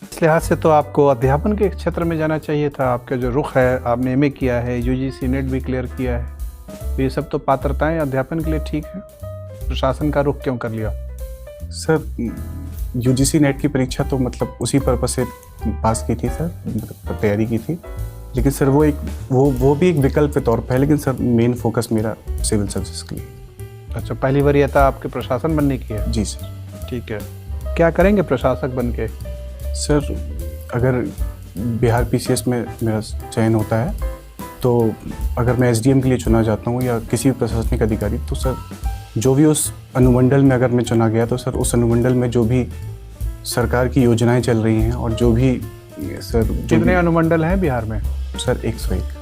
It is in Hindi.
इस लिहाज से तो आपको अध्यापन के क्षेत्र में जाना चाहिए था। आपका जो रुख है, आपने एमए किया है, यूजीसी नेट भी क्लियर किया है, तो ये सब तो पात्रताएं अध्यापन के लिए ठीक है। प्रशासन का रुख क्यों कर लिया? सर यूजीसी नेट की परीक्षा तो मतलब उसी पर्पज से पास की थी सर, मतलब तैयारी की थी, लेकिन सर वो भी एक विकल्प के तौर पर है, लेकिन सर मेन फोकस मेरा सिविल सर्विसेज के लिए। अच्छा, पहली वरीयता आपके प्रशासन बनने की है? जी सर। ठीक है, क्या करेंगे प्रशासक बन के? सर अगर बिहार पीसीएस में मेरा चयन होता है तो अगर मैं एसडीएम के लिए चुना जाता हूँ या किसी भी प्रशासनिक अधिकारी, तो सर जो भी उस अनुमंडल में अगर मैं चुना गया तो सर उस अनुमंडल में जो भी सरकार की योजनाएं चल रही हैं और जो भी सर कितने अनुमंडल हैं बिहार में? सर 101।